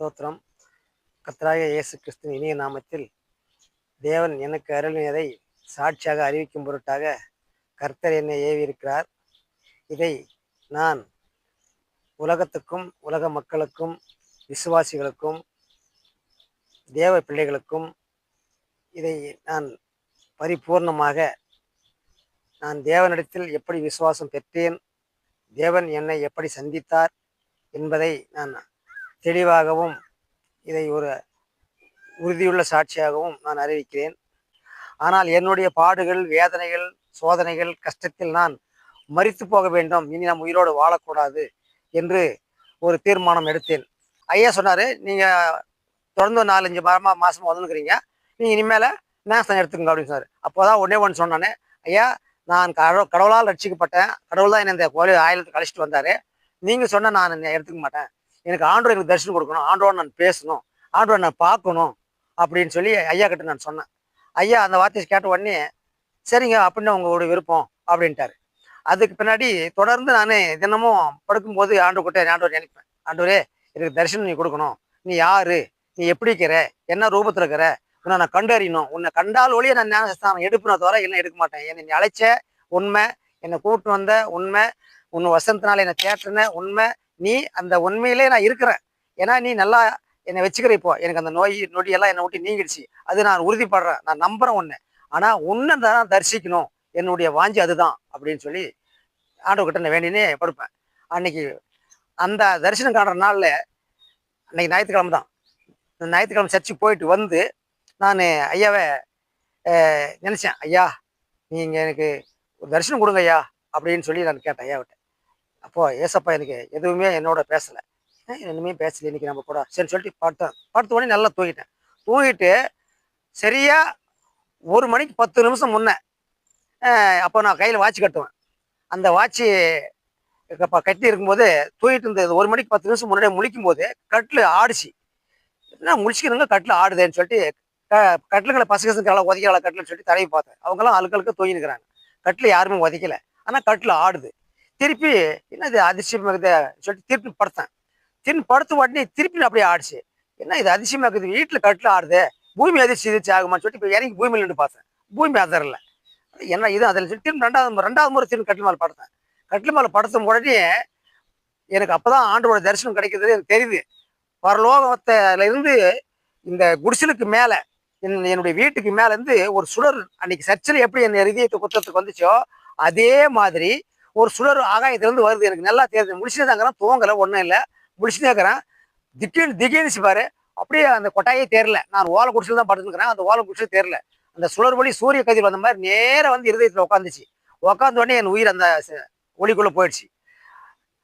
ஸ்தோத்திரம். கர்த்தராகிய இயேசு கிறிஸ்துவின் இனிய நாமத்தில் தேவன் எனக்கு அருளினதை சாட்சியாக அறிவிக்கும் பொருட்டாக கர்த்தர் என்னை ஏவி இருக்கிறார். இதை நான் உலகத்துக்கும் உலக மக்களுக்கும் விசுவாசிகளுக்கும் தேவ பிள்ளைகளுக்கும் இதை நான் பரிபூர்ணமாக நான் தேவனிடத்தில் எப்படி விசுவாசம் பெற்றேன், தேவன் என்னை எப்படி சந்தித்தார் என்பதை நான் தெளிவாகவும் இதை ஒரு உறுதியுள்ள சாட்சியாகவும் நான் அறிவிக்கிறேன். ஆனால் என்னுடைய பாடுகள், வேதனைகள், சோதனைகள், கஷ்டத்தில் நான் மரித்து போக வேண்டும், இனி நாம் உயிரோடு வாழக்கூடாது என்று ஒரு தீர்மானம் எடுத்தேன். ஐயா சொன்னார், நீங்கள் தொடர்ந்து 4-5 மாதமாக வந்துருக்கிறீங்க, நீங்கள் இனிமேல் நேசம் எடுத்துக்கோங்க அப்படின்னு சொன்னார். அப்போ தான் ஒன்று சொன்னானே, ஐயா நான் கடவுளால் ரட்சிக்கப்பட்டேன், கடவுள் தான் என்னை இந்த கோயில் ஆயிலத்துக்கு அழைச்சிட்டு வந்தார், நீங்கள் சொன்னால் நான் என்னை எடுத்துக்க மாட்டேன், எனக்கு ஆண்டவர் எனக்கு தரிசனம் கொடுக்கணும், ஆண்டோட நான் பேசணும், ஆண்டோட நான் பார்க்கணும் அப்படின்னு சொல்லி ஐயா கிட்ட நான் சொன்னேன். ஐயா அந்த வார்த்தையை கேட்ட உடனே சரிங்க அப்படின்னு உங்களோட விருப்பம் அப்படின்ட்டாரு. அதுக்கு பின்னாடி தொடர்ந்து நான் தினமும் படுக்கும்போது ஆண்டவர் நினைப்பேன், ஆண்டவரே எனக்கு தரிசனம் நீ கொடுக்கணும், நீ யாரு, நீ எப்படி இருக்கிற, என்ன ரூபத்தில் இருக்கிற, உன்னை நான் கண்டறியணும், உன்னை கண்டால் ஒழிய நான் ஞானஸ்தானம் எடுப்பின தவிர இல்லை எடுக்க மாட்டேன், என்னை நீ அழைச்ச உண்மை, என்னை கூப்பிட்டு வந்த உண்மை, உன் வசனத்தினால என்னை தேற்றின உண்மை, நீ அந்த உண்மையிலே நான் இருக்கிறேன், ஏன்னா நீ நல்லா என்னை வச்சுக்கிற, இப்போ எனக்கு அந்த நொடியெல்லாம் என்னை விட்டு நீங்கிடுச்சு, அது நான் உறுதிப்படுறேன், நான் நம்புறேன் உன்னை, ஆனால் உன்னை தான் தரிசிக்கணும், என்னுடைய வாஞ்சி அதுதான் அப்படின்னு சொல்லி ஆண்டவர்கிட்ட நான் வேண்டினே படுப்பேன். அன்னைக்கு அந்த தரிசனம் காணுற நாளில் அன்னைக்கு ஞாயிற்றுக்கிழமை தான், ஞாயிற்றுக்கிழமை சர்ச்சுக்கு போயிட்டு வந்து நான் ஐயாவை நினச்சேன், ஐயா நீங்கள் எனக்கு ஒரு தரிசனம் கொடுங்க ஐயா அப்படின்னு சொல்லி நான் கேட்டேன் ஐயாவிட்ட. அப்போது ஏசப்பா எனக்கு எதுவுமே என்னோட பேசலை, என்னமே பேசலை இன்னைக்கு நம்ம கூட, சரி சொல்லிட்டு படுத்த உடனே நல்லா தூங்கிட்டு சரியாக 1 மணிக்கு 10 நிமிஷம் முன்னே அப்போ நான் கையில் வாட்ச் கட்டுவேன், அந்த வாட்சி கட்டி இருக்கும்போது தூங்கிட்டு இருந்தது 1 மணிக்கு 10 நிமிஷம் முன்னாடியே முழிக்கும் போது கட்டில் ஆடிச்சு, என்ன முழிச்சுக்கிறவங்க கட்டில் ஆடுதேன்னு சொல்லிட்டு கட்டிலுங்களை பசங்க உதைக்கல கட்டில்னு சொல்லிட்டு தடவி பார்த்தேன். அவங்கெல்லாம் அழுக்களுக்கு தூங்கினுக்கிறாங்க, கட்டில் யாருமே உதைக்கல, ஆனால் கட்டில் ஆடுது. திருப்பி என்ன இது அதிசயமாகுது சொல்லிட்டு திருப்பி படுத்த உடனே திருப்பி அப்படியே ஆடிச்சு, என்ன இது அதிசயமாக்குது, வீட்டில் கட்டில் ஆடுது, பூமி அதிர்ச்சி ஆகுமான்னு சொல்லிட்டு இப்போ இறங்கி பூமியில் நின்று பார்த்தேன், பூமி அதரல, என்ன இது அதில் சொல்லி திரும்பி ரெண்டாவது முறை திரும்பி கட்டில் மேலே படுத்தேன். கட்டில் மேலே படுத்தும் உடனே எனக்கு அப்போதான் ஆண்டோட தரிசனம் கிடைக்கிறது எனக்கு தெரியுது. பரலோகத்துல இருந்து இந்த குடிசலுக்கு மேலே என்னுடைய வீட்டுக்கு மேலேருந்து ஒரு சுடர், அன்னைக்கு சர்ச்சில் எப்படி என் இதயத்தை குத்தத்துக்கு வந்துச்சோ அதே மாதிரி ஒரு சுடர் ஆகாயத்திலேருந்து வருது, எனக்கு நல்லா தெரியுது. முடிச்சுட்டே தாங்கிறேன், தூங்கலை, ஒன்றும் இல்லை, முடிச்சுட்டே இருக்கிறேன், திடீர்னு பாரு அப்படியே அந்த கொட்டாயே தெரியல, நான் ஓலை குடிச்சில் தான் படுத்துக்கிறேன், அந்த ஓலை குடிச்சில் தெரியல, அந்த சுடர் ஒளி சூரிய கதிர் வந்த மாதிரி நேராக வந்து இருதயத்தில் உட்காந்துச்சு, உட்காந்த உடனே என் உயிர் அந்த ஒளிக்குள்ளே போயிடுச்சு.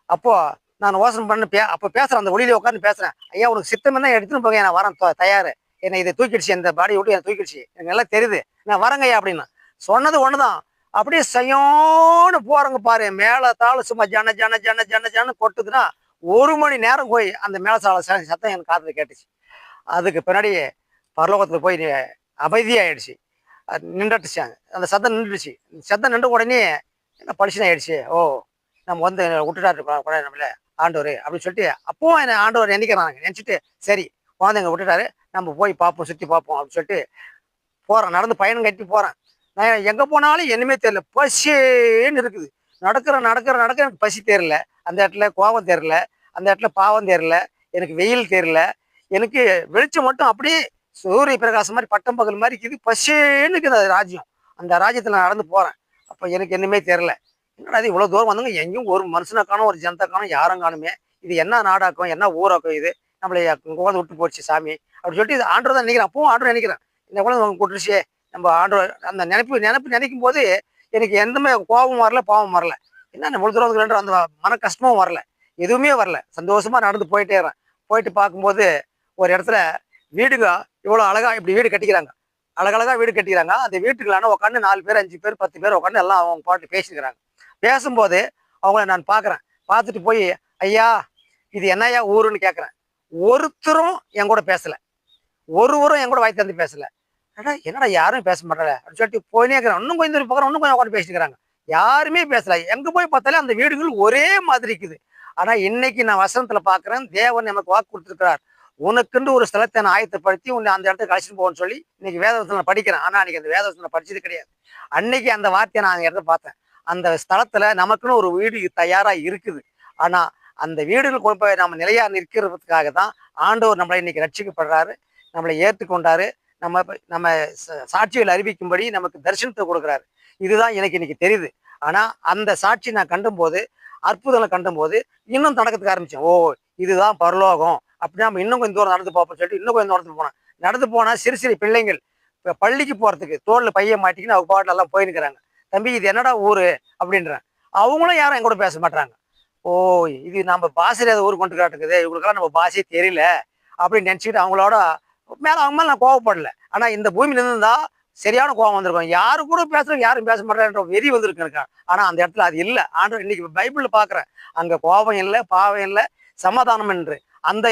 அப்போது நான் யோசனை பண்ண அப்போ பேசுகிறேன், அந்த ஒளியில உட்காந்து பேசுகிறேன், ஐயா உனக்கு சித்தம் தான் எடுத்துன்னு போங்க, நான் வரேன் தயார், என்னை இதை தூக்கிடுச்சு, இந்த பாடியை விட்டு என்னை தூக்கிடுச்சு, எனக்கு நல்லா தெரியுது, நான் வரேங்கய்யா அப்படின்னு சொன்னது ஒன்று தான். அப்படியே சயோன்னு போகிறவங்க பாரு, மேலே தாள சும்மா ஜன ஜன ஜன ஜன ஜன கொட்டுதுன்னா 1 மணி நேரம் போய் அந்த மேலசால சத்தம் எனக்கு காதில் கேட்டுச்சு. அதுக்கு பின்னாடி பரலோகத்தில் போய் அமைதியாகிடுச்சு, நின்றுட்டுச்சாங்க, அந்த சத்தம் நின்றுச்சு. சத்தம் நின்ற உடனே என்ன பளிச்சுன்னு ஆயிடுச்சு, ஓ நம்ம வந்து விட்டுட்டாரு கூட நம்மள ஆண்டவர் அப்படின்னு சொல்லிட்டு அப்பவும் என்னை ஆண்டவர் நினைச்சிட்டு சரி குழந்தைங்க விட்டுட்டாரு, நம்ம போய் பார்ப்போம், சுற்றி பார்ப்போம் அப்படின்னு சொல்லிட்டு போகிறேன். நடந்து பயணம் கட்டி போகிறேன். நான் எங்கே போனாலும் என்னமே தெரியல, பசின்னு இருக்குது, நடக்கிற எனக்கு பசி தெரியல, அந்த இடத்துல கோபம் தெரியல, அந்த இடத்துல பாவம் தெரியல, எனக்கு வெயில் தெரியல, எனக்கு வெளிச்சம் மட்டும் அப்படியே சூரிய பிரகாசம் மாதிரி பட்டம் பகல் மாதிரி இருக்குது, பசின்னு இருக்குது அது ராஜ்யம். அந்த ராஜ்யத்தில் நான் நடந்து போகிறேன். அப்போ எனக்கு என்னமே தெரியல, என்னடா அது இவ்வளோ தூரம் வந்தவங்க எங்கேயும் ஒரு மனுஷனை காணும், ஒரு ஜனத்தை காணும், யாரும் காணுமே, இது என்ன நாடாக்கும், என்ன ஊராக்கும், இது நம்மளை கோதை விட்டு போச்சு சாமி அப்படின்னு சொல்லிட்டு இது ஆண்டவர் தான் நினைக்கிறேன். அப்பவும் ஆண்டவர் நினைக்கிறேன், இந்த குழந்தை அவங்க கூட்டுருச்சே, நம்ம ஆண்டவர் அந்த நினைக்கும் போது எனக்கு எந்தமே கோபம் வரல, பாவம் வரல, என்ன இவ்வளோ தூரம் அந்த மன கஷ்டமும் வரல, எதுவுமே வரல, சந்தோஷமா நடந்து போயிட்டே போயிட்டு பார்க்கும்போது ஒரு இடத்துல வீடுங்க இவ்வளோ அழகா இப்படி வீடு கட்டிக்கிறாங்க, அழகழகா வீடு கட்டிக்கிறாங்க. அந்த வீட்டுக்குள்ளான உட்காந்து 4 பேர் 5 பேர் 10 பேர் உட்காந்து எல்லாம் அவங்க பாட்டு பேசிக்கிறாங்க. பேசும்போது அவங்கள நான் பார்க்குறேன், பார்த்துட்டு போய் ஐயா இது என்னையா ஊருன்னு கேட்குறேன். ஒருத்தரும் என் கூட பேசலை, ஒருவரும் என் கூட வாய் தந்து பேசலை. என்னடா யாரும் பேச மாட்டாங்க அப்படின்னு சொல்லிட்டு போயினே இருக்கிறேன். இன்னும் கொஞ்சம் பார்க்குறேன், இன்னும் கொஞ்சம் உட்காந்து பேசிக்கிறாங்க, யாருமே பேசலை. எங்கே போய் பார்த்தாலே அந்த வீடுகள் ஒரே மாதிரி இருக்குது. ஆனால் இன்னைக்கு நான் வசனத்தில் பார்க்குறேன், தேவன் நமக்கு வாக்கு கொடுத்துருக்கிறார், உனக்குன்னு ஒரு ஸ்தலத்தை நான் ஆயத்தப்படுத்தி உன்னை அந்த இடத்துக்கு அழைச்சிட்டு போகணும்னு சொல்லி இன்னைக்கு வேதவசனம் நான் படிக்கிறேன். ஆனா அன்னைக்கு அந்த வேதவசனம் படிச்சது கிடையாது. அன்னைக்கு அந்த வார்த்தையை நான் அந்த இடத்த பார்த்தேன். அந்த ஸ்தலத்துல நமக்குன்னு ஒரு வீடு தயாரா இருக்குது. ஆனா அந்த வீடுகள் கொண்டு போய் நம்ம நிலையா நிற்கிறதுக்காக தான் ஆண்டவர் நம்மளை இன்னைக்கு ரட்சிக்கப்படுறாரு, நம்மளை ஏற்றுக்கொண்டாரு, நம்ம நம்ம சாட்சிகள் அறிவிக்கும்படி நமக்கு தரிசனத்தை கொடுக்குறாரு. இதுதான் எனக்கு இன்னைக்கு தெரியுது. ஆனா அந்த சாட்சி நான் கண்டும்போது, அற்புதங்களை கண்டும்போது இன்னும் நடக்கிறதுக்கு ஆரம்பிச்சேன். ஓ, இதுதான் பரலோகம். அப்படி நம்ம இன்னும் கொஞ்சம் தூரம் நடந்து பார்ப்போம்னு சொல்லிட்டு இன்னும் கொஞ்சம் நடந்து போனேன். நடந்து போனா சிறு சிறு பிள்ளைங்கள் இப்போ பள்ளிக்கு போறதுக்கு தோல்ல பையன் மாட்டிக்கின்னு அவங்க பாட்டில் எல்லாம் போயிருக்கிறாங்க. தம்பி இது என்னடா ஊரு அப்படின்றேன். அவங்களும் யாரும் என் கூட பேச மாட்டாங்க. ஓ, இது நம்ம பாஷையில ஏதோ ஊர் கொண்டு காட்டுக்குது, இவங்களுக்கெல்லாம் நம்ம பாஷையே தெரியல அப்படின்னு நினச்சிக்கிட்டு அவங்களோட அவங்க மேலே நான் கோவப்படல. ஆனா இந்த பூமியில இருந்தா சரியான கோவம் வந்திருக்கும். யாரு கூட பேசுறோம், யாரும் பேச மாட்டேன்ற வெறி வந்திருக்கு எனக்கு. ஆனா அந்த இடத்துல அது இல்லை. ஆண்டு இன்னைக்கு பைபிள்ல பாக்குறேன், அங்க கோபம் இல்லை, பாவம் இல்லை, சமாதானம் என்று அந்த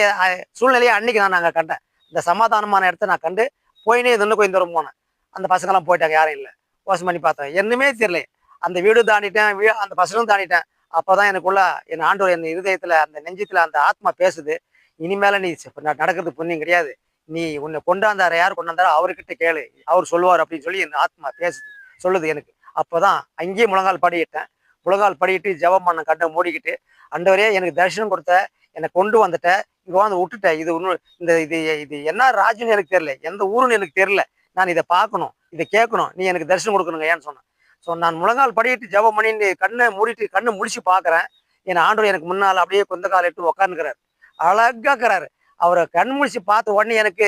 சூழ்நிலையை அன்னைக்கு நான் அங்க கண்டேன். இந்த சமாதானமான இடத்த நான் கண்டு போயினே இன்னும் கொஞ்சம் தூரம் போனேன். அந்த பசங்கெல்லாம் போயிட்டாங்க, யாரும் இல்லை. யோசனை பண்ணி பார்த்தேன், என்னமே தெரியல. அந்த வீடு தாண்டிட்டேன், அந்த பசங்களும் தாண்டிட்டேன். அப்பதான் எனக்குள்ள என் ஆண்டவர் என் இருதயத்துல அந்த நெஞ்சத்துல அந்த ஆத்மா பேசுது. இனிமேல நீ நடக்கிறது புண்ணியம் கிடையாது, நீ உன்னை கொண்டாந்தார யார் கொண்டாந்தாரோ அவர்கிட்ட கேளு, அவர் சொல்லுவார் அப்படின்னு சொல்லி என் ஆத்மா பேசுது, சொல்லுது எனக்கு. அப்போதான் அங்கேயே முழங்கால் படிக்கிட்டேன். முழங்கால் படிக்கிட்டு ஜெபம் பண்ண கண்ணை மூடிக்கிட்டு, ஆண்டவரே எனக்கு தரிசனம் கொடுத்த, என்னை கொண்டு வந்துட்ட, இங்கே வந்து விட்டுட்டேன். இது ஒன்றும் இந்த இது இது என்ன ராஜ்யம்னு எனக்கு தெரியல, எந்த ஊருன்னு எனக்கு தெரியல, நான் இதை பார்க்கணும், இதை கேட்கணும், நீ எனக்கு தரிசனம் கொடுக்கணுங்க ஏன்னு சொன்னேன். ஸோ நான் முழங்கால் படிக்கிட்டு ஜெபம் பண்ணி கண்ணை மூடிட்டு கண்ணை முடிச்சு பார்க்குறேன். என் ஆண்டவர் எனக்கு முன்னால் அப்படியே கொந்த கால் எடுத்து உட்காந்துக்கிறாரு, அழகாக்குறாரு. அவரை கண் முடிச்சு பார்த்த உடனே எனக்கு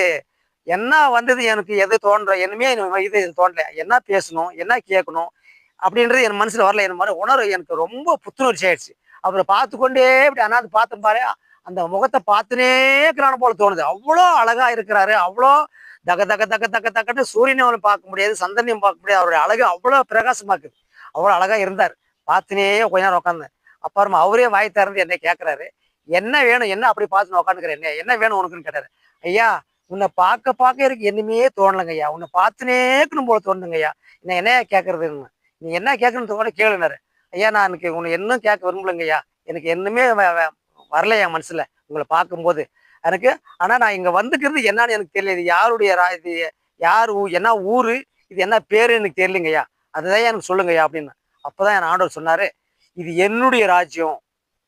என்ன வந்தது, எனக்கு எது தோன்ற என்னமே இது தோன்றல. என்ன பேசணும், என்ன கேட்கணும் அப்படின்றது என் மனசுல வரல. என் மாதிரி உணர்வு எனக்கு ரொம்ப புத்துணர்ச்சி ஆயிடுச்சு. அவரை பார்த்து கொண்டே இப்படி அண்ணாந்து பார்த்த பாரு, அந்த முகத்தை பார்த்துனே இருக்கிறான போல தோணுது. அவ்வளோ அழகா இருக்கிறாரு. அவ்வளோ தக தக தக தக தக்கன்னு சூரியனை அவனை பார்க்க முடியாது, சந்தனையும் பார்க்க முடியாது. அவருடைய அழகு அவ்வளோ பிரகாசமாக்குது. அவ்வளோ அழகா இருந்தார். பார்த்துனே கொஞ்ச நேரம் உட்காந்தேன். அப்புறமா அவரே வாய் திறந்து என்ன கேட்கிறாரு, என்ன வேணும், என்ன அப்படி பார்த்து உட்காந்துக்கிறேன், என்ன வேணும் உனக்குன்னு கேட்டாரு. ஐயா, உன்னை பார்க்க பார்க்க எனக்கு என்னமே தோணலைங்க ஐயா, உன்னை பார்த்துனேக்கணும் போல தோணுங்க ஐயா, என்ன கேட்கறதுன்னு, நீ என்ன கேட்கணும்னு கூட கேளுனாரு. ஐயா, நான் எனக்கு உன்னை இன்னும் கேட்க விரும்பலைங்க ஐயா, எனக்கு என்னமே வரல என் மனசுல உங்களை பார்க்கும்போது எனக்கு. ஆனா நான் இங்க வந்துக்கிறது என்னன்னு எனக்கு தெரியல, இது யாருடைய இது யார் என்ன ஊரு, இது என்ன பேரு எனக்கு தெரியலைங்க ஐயா, அதுதான் எனக்கு சொல்லுங்க ஐயா அப்படின்னு. அப்பதான் என் ஆண்டவர் சொன்னாரு, இது என்னுடைய ராஜ்யம்.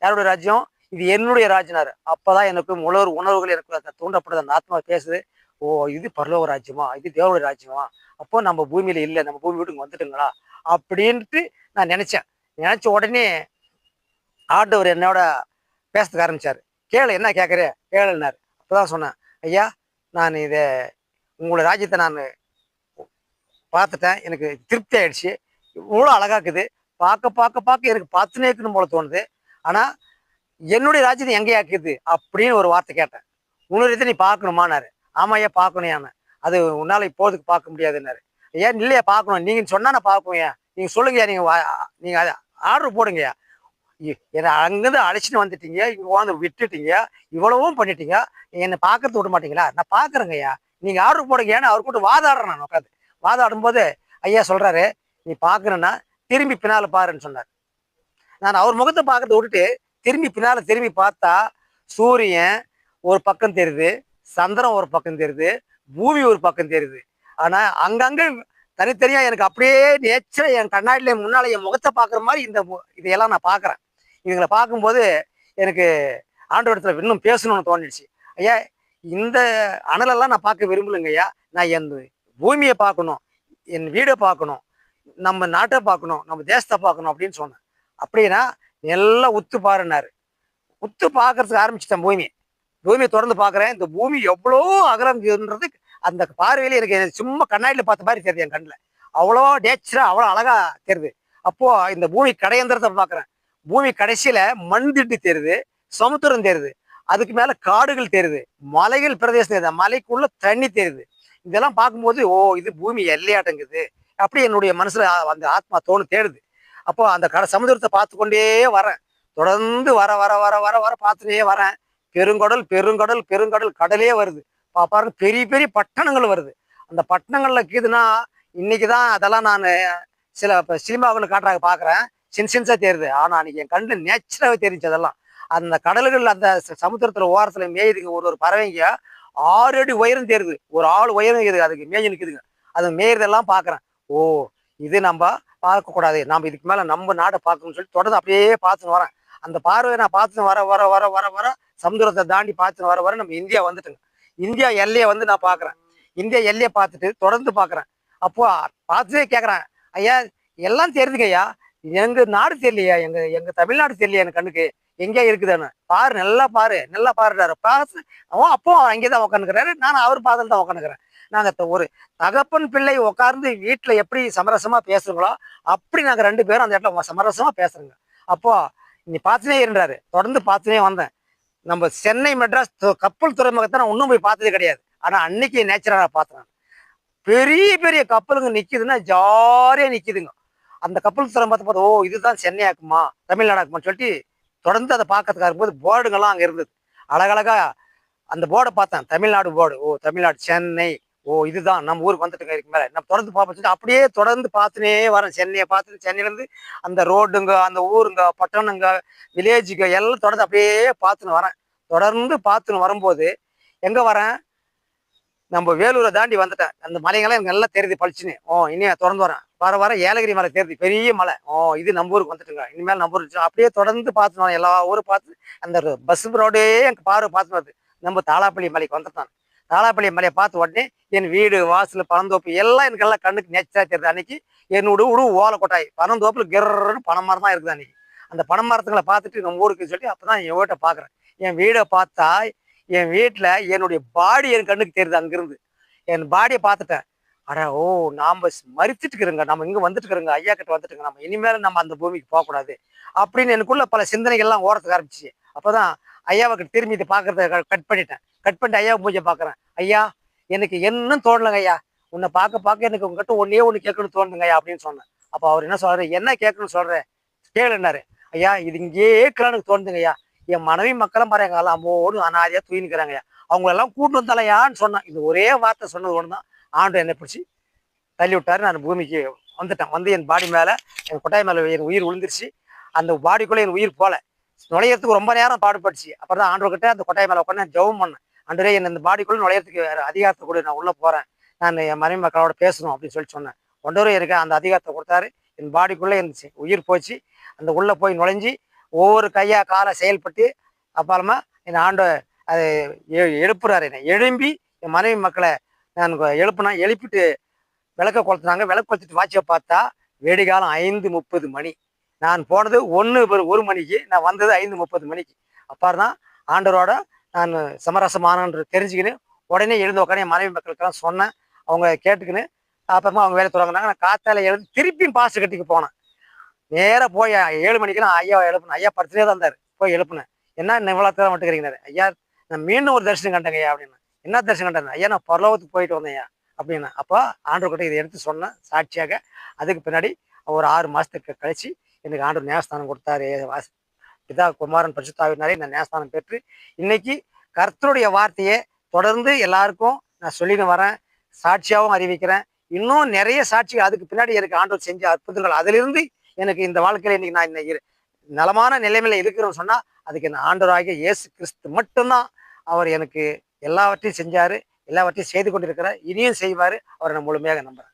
யாருடைய ராஜ்யம்? இது என்னுடைய ராஜ்யனாரு. அப்பதான் எனக்கு உணர்வுகள் எனக்கு தூண்டப்படுது. அந்த ஆத்மா பேசுது, ஓ இது பரலோக ராஜ்யமா, இது தேவனுடைய ராஜ்யமா, அப்போ நம்ம பூமியில இல்லை, நம்ம பூமி வீட்டுக்கு வந்துட்டுங்களா அப்படின்ட்டு நான் நினைச்சேன். நினைச்ச உடனே ஆண்டவர் என்னோட பேசுறதுக்கு ஆரம்பிச்சாரு. கேளு, என்ன கேட்குற கேளுன்னாரு. அப்பதான் சொன்னேன், ஐயா நான் இதை உங்களோட ராஜ்யத்தை நான் பார்த்துட்டேன், எனக்கு திருப்தி ஆயிடுச்சு, இவ்வளோ அழகாக்குது, பார்க்க பார்க்க பார்க்க எனக்கு பார்த்துனே இருக்கணும் போல தோணுது. ஆனா என்னுடைய ராஜ்யத்தை எங்கே ஆக்குது அப்படின்னு ஒரு வார்த்தை கேட்டேன். உன்னுடைய நீ பார்க்கணுமானாரு. ஆமா ஐயா பார்க்கணும் யானை, அது உன்னால இப்போதுக்கு பார்க்க முடியாதுன்னாரு. ஏன் இல்லையா பார்க்கணும், நீங்க சொன்னா நான் பார்க்குவேன், நீங்க சொல்லுங்கய்யா, நீங்க ஆர்டர் போடுங்கய்யா. என்னை அங்கேருந்து அழைச்சிட்டு வந்துட்டீங்க, இங்கே வந்து விட்டுட்டீங்க, இவ்வளவும் பண்ணிட்டீங்க, என்னை பார்க்கறது விட மாட்டீங்களா? நான் பார்க்குறேங்கய்யா, நீங்கள் ஆர்டர் போடுங்க. ஏன்னா அவர் கூட வாதாடுறேன். நான் உட்காந்து வாதாடும்போது ஐயா சொல்கிறாரு, நீ பார்க்கணுன்னா திரும்பி பின்னால் பாருன்னு சொன்னார். நான் அவர் முகத்தை பார்க்கறத விட்டுட்டு திரும்பி பார்த்தா சூரியன் ஒரு பக்கம் தெரியுது, சந்திரன் ஒரு பக்கம் தெரியுது, பூமி ஒரு பக்கம் தெரியுது. ஆனால் அங்கங்கே தனித்தனியாக எனக்கு அப்படியே நேச்சராக என் கண்ணாடியில முன்னால் என் முகத்தை பார்க்குற மாதிரி இதையெல்லாம் நான் பார்க்குறேன். இவங்களை பார்க்கும்போது எனக்கு ஆண்டவரத்தில் இன்னும் பேசணும்னு தோணிடுச்சு. ஐயா, இந்த அனலெல்லாம் நான் பார்க்க விரும்பலைங்க ஐயா, நான் என் பூமியை பார்க்கணும், என் வீடை பார்க்கணும், நம்ம நாட்டை பார்க்கணும், நம்ம தேசத்தை பார்க்கணும் அப்படின்னு சொன்னேன். அப்படின்னா எல்லாம் உத்து பாருன்னாரு. உத்து பார்க்கறதுக்கு ஆரம்பிச்சிட்டேன். பூமியை தொடர்ந்து பார்க்குறேன். இந்த பூமி எவ்வளோ அகலம்ன்றது அந்த பார்வையில எனக்கு சும்மா கண்ணாடியில் பார்த்த மாதிரி தெரியுது. என் கண்ணில் அவ்வளோ நேச்சரா அவ்வளோ அழகா தெரியுது. அப்போ இந்த பூமி கடையந்திரத்தை பார்க்குறேன். பூமி கடைசியில மண் திட்டு தெரியுது, சமுத்திரம் தெரியுது, அதுக்கு மேல காடுகள் தெரியுது, மலைகள் பிரதேசம் தெரியுது, மலைக்குள்ள தண்ணி தெரியுது. இதெல்லாம் பார்க்கும்போது ஓ இது பூமி எல்லையாட்டங்குது அப்படி என்னுடைய மனசுல அந்த ஆத்மா தேடுது. அப்போ அந்த சமுதிரத்தை பார்த்து கொண்டே வரேன். தொடர்ந்து வர வர வர வர வர பார்த்துட்டே வரேன். பெருங்கடல் பெருங்கடல் பெருங்கடல் கடலே வருது. பாருங்க, பெரிய பெரிய பட்டணங்கள் வருது. அந்த பட்டணங்கள்ல இருக்குதுன்னா இன்னைக்குதான் அதெல்லாம் நான் சில சினிமாவுன்னு காட்டுறாங்க பார்க்குறேன், சின்சா தெரியுது. ஆனா அன்னைக்கு என் கண்ணு நேச்சுராகவே தெரிஞ்சு அதெல்லாம். அந்த கடல்கள் அந்த சமுத்திரத்துல ஓரத்துல மேயுதுங்க ஒரு ஒரு பறவைங்க 6 அடி உயரம் தேருது, ஒரு ஆள் உயரம் இருக்குது, அதுக்கு மேய்ஞ்சு நிற்குதுங்க. அது மேயறதெல்லாம் பார்க்குறேன். ஓ, இது நம்ம பார்க்கக்கூடாது, நம்ம இதுக்கு மேலே நம்ம நாட்டை பார்க்கணும்னு சொல்லி தொடர்ந்து அப்படியே பார்த்துன்னு வரேன். அந்த பார்வையை நான் பார்த்துன்னு வர வர வர வர வர சமுத்திரத்தை தாண்டி பார்த்துன்னு வர வர நம்ம இந்தியா வந்துட்டுங்க. இந்தியா எல்லையை வந்து நான் பார்க்குறேன். இந்தியா எல்லையை பார்த்துட்டு தொடர்ந்து பார்க்குறேன். அப்போ பார்த்துட்டே கேட்குறேன், ஐயா எல்லாம் தெரியுதுங்க ஐயா, எங்க நாடு தெரியலையா, எங்க எங்க தமிழ்நாடு தெரியலையா எனக்கு கண்ணுக்கு, எங்கே இருக்குதானு பாரு, நல்லா பாரு, நல்லா பாருடாரு பார்த்து. அவன் அப்போ அங்கே தான் உட்காந்துக்கிறாரு, நான் அவர் பாதல் தான் உட்காந்துக்கிறேன். நாங்கள் ஒரு தகப்பன் பிள்ளை உட்கார்ந்து வீட்டில் எப்படி சமரசமாக பேசுகிறோங்களோ அப்படி நாங்கள் 2 பேரும் அந்த இடத்துல சமரசமாக பேசுகிறோங்க. அப்போ நீ பார்த்துனே இருந்தாரு, தொடர்ந்து பார்த்துனே வந்தேன். நம்ம சென்னை மெட்ராஸ் கப்பல் துறைமுகத்தை நான் இன்னும் போய் பார்த்தது கிடையாது. ஆனால் அன்னைக்கு நேச்சுரலாக பார்த்தேன். பெரிய பெரிய கப்பலுங்க நிற்கிதுன்னா ஜாலியாக நிற்கிதுங்க. அந்த கப்பல் துறைமுகத்தை பார்த்து, ஓ இதுதான் சென்னையாக்குமா தமிழ்நாடாக்குமான்னு சொல்லிட்டு தொடர்ந்து அதை பார்க்கறதுக்காக இருக்கும்போது போர்டுங்கெல்லாம் அங்கே இருந்தது. அழகழகா அந்த போர்டை பார்த்தேன், தமிழ்நாடு போர்டு. ஓ தமிழ்நாடு, சென்னை, ஓ இதுதான் நம்ம ஊருக்கு வந்துட்டுங்க. இதுக்கு மேலே நம்ம தொடர்ந்து பார்ப்போம். அப்படியே தொடர்ந்து பார்த்துனே வரேன். சென்னையை பார்த்துட்டு சென்னையிலேருந்து அந்த ரோடுங்க, அந்த ஊருங்க, பட்டணங்க, வில்லேஜுங்க எல்லாம் தொடர்ந்து அப்படியே பார்த்துன்னு வரேன். தொடர்ந்து பார்த்துன்னு வரும்போது எங்கே வரேன், நம்ம வேலூரை தாண்டி வந்துட்டேன். அந்த மலைங்கெல்லாம் எனக்கு நல்லா தெரியுது பளிச்சுன்னு. ஓ இனியும் தொடர்ந்து வரேன். வர வர ஏலகிரி மலை தெரியுது, பெரிய மலை. ஓ இது நம்ம ஊருக்கு வந்துட்டுங்க, இனிமேல் நம்ம ஊருக்கு. அப்படியே தொடர்ந்து பார்த்துன்னு வரேன், எல்லா ஊரும் பார்த்து. அந்த பஸ் ரோடே எனக்கு பார்வை பார்த்துன்னு வருது. நம்ம தாளாப்பள்ளி மலைக்கு வந்துட்டான். தாளாப்பள்ளி மலையை பார்த்த உடனே என் வீடு வாசல் பனந்தோப்பு எல்லாம் எனக்கு எல்லாம் கண்ணுக்கு நேச்சராக தெரியுது. அன்னைக்கு என்னோட ஓலை கொட்டாய் பனந்தோப்புல கிரன்னு பனை மரம் தான் இருக்குது. அன்னைக்கு அந்த பனை மரத்துங்களை பார்த்துட்டு நம்ம ஊருக்கு சொல்லி அப்பதான் என் வீட்டை பார்க்குறேன். என் வீடை பார்த்தா என் வீட்டில் என்னுடைய பாடி என் கண்ணுக்கு தெரியுது. அங்கிருந்து என் பாடியை பார்த்துட்டேன். அடா, ஓ நாம் மறித்துட்டு இருக்கிறோங்க, நம்ம இங்கே வந்துட்டு இருக்கிறோங்க, ஐயா கிட்ட வந்துட்டுங்க, நம்ம இனிமேல் நம்ம அந்த பூமிக்கு போகக்கூடாது அப்படின்னு எனக்குள்ள பல சிந்தனைகள்லாம் ஓரத்துக்கு ஆரம்பிச்சிச்சு. அப்போதான் ஐயாவுக்கு திரும்பி இதை பார்க்கறத கட் பண்ணிட்டேன். கட் பண்ணிட்டு ஐயாவை பூஜை பார்க்குறேன். ஐயா எனக்கு என்னன்னு தோணலைங்க ஐயா, உன்னை பார்க்க பார்க்க எனக்கு உங்ககிட்ட ஒன்று கேட்கணும்னு தோணுதுங்க ஐயா அப்படின்னு சொன்னேன். அப்போ அவர் என்ன சொல்றாரு, என்ன கேட்கணும்னு சொல்கிறேன் கேளுன்னாரு. ஐயா இது இங்கேயே இருக்கிறான்னு தோணுதுங்க ஐயா, என் மனைவி மக்களும் பாரு எங்கள் அம்மோடு அனாதியாக தூயினுக்கிறாங்க ஐயா, அவங்களெல்லாம் கூட்டு வந்தாலையான்னு சொன்னேன். இது ஒரே வார்த்தை சொன்னது ஒன்று தான் ஆண்டு என்னை பிடிச்சி தள்ளி விட்டாரு. நான் பூமிக்கு வந்துட்டேன். வந்து என் பாடி மேலே, என் கொட்டாய் மேலே என் உயிர் விழுந்துருச்சு. அந்த பாடிக்குள்ளே என் உயிர் போல நுழையறதுக்கு ரொம்ப நேரம் பாடுபட்டுச்சு. அப்புறம் தான் ஆண்டவர்கிட்ட அந்த கொட்டாய் மேலே உட்காந்து ஜெபம் பண்ணேன். ஆண்டவரே என்ன இந்த பாடிக்குள்ளே நுழையறதுக்கு வேறு அதிகாரத்தை கூட, நான் உள்ளே போகிறேன், நான் என் மனைவி மக்களோட பேசணும் அப்படின்னு சொல்லி சொன்னேன். ஒன்றரை இருக்க அந்த அதிகாரத்தை கொடுத்தாரு. என் பாடிக்குள்ளே இருந்துச்சு, உயிர் போச்சு. அந்த உள்ளே போய் நுழைஞ்சி ஒவ்வொரு கையா காலை செயல்பட்டு அப்புறமா என் ஆண்டை அது எழுப்புறாரு. என்னை எழும்பி என் மனைவி மக்களை நான் எழுப்பிட்டு விளக்க கொளுத்துனாங்க. விளக்கு கொளுத்துட்டு வாட்சியை பார்த்தா வெடிகாலம் 5:30 மணி. நான் போனது 1 மணிக்கு, நான் வந்தது 5:30 மணிக்கு. அப்புறம் தான் ஆண்டவரோட நான் சமரசமானன்று தெரிஞ்சுக்கின்னு உடனே எழுந்து உட்காந்து என் மனைவி மக்களுக்கெல்லாம் சொன்னேன். அவங்க கேட்டுக்கின்னு அப்புறமா அவங்க வேலை தொடங்கினாங்க. நான் காத்தால எழுந்து திருப்பியும் பாஸ்ட் கட்டிக்கு போனேன். நேராக போய் 7 மணிக்கெல்லாம் ஐயா எழுப்பினேன். ஐயா படுத்துனே தான் இருந்தார். போய் எழுப்பினேன். என்ன இவ்வளோ தேவை மட்டுக்கிறீங்க ஐயா, நான் மீண்டும் ஒரு தரிசனம் கண்டேங்க ஐயா அப்படின்னு. என்ன தரிசனம் கண்டேன் ஐயா, நான் பரலோகத்துக்கு போயிட்டு வந்தேன் ஐயா அப்படின்னா. அப்போ ஆண்டவர்கிட்ட இதை எடுத்து சொன்னேன் சாட்சியாக. அதுக்கு பின்னாடி ஒரு 6 மாதத்துக்கு கழிச்சு எனக்கு ஆண்டவர் ஞானஸ்தானம் கொடுத்தாரு. பிதா குமாரன் பரிசுத்தாவினாலே நான் ஞானஸ்தானம் பெற்று இன்னைக்கு கர்த்தருடைய வார்த்தையை தொடர்ந்து எல்லாருக்கும் நான் சொல்லின்னு வரேன், சாட்சியாகவும் அறிவிக்கிறேன். இன்னும் நிறைய சாட்சிகள் அதுக்கு பின்னாடி எனக்கு ஆண்டவர் செஞ்ச அற்புதங்கள், அதிலிருந்து எனக்கு இந்த வாழ்க்கையில இன்னைக்கு நான் இன்னைக்கு நலமான நிலைமையில இருக்கிறேன்னு சொன்னா அதுக்கு என் ஆண்டவராகிய இயேசு கிறிஸ்து மட்டும்தான். அவர் எனக்கு எல்லாவற்றையும் செஞ்சாரு, எல்லாவற்றையும் செய்து கொண்டிருக்கிறார், இனியும் செய்வாரு. அவரை நான் முழுமையாக நம்புறேன்.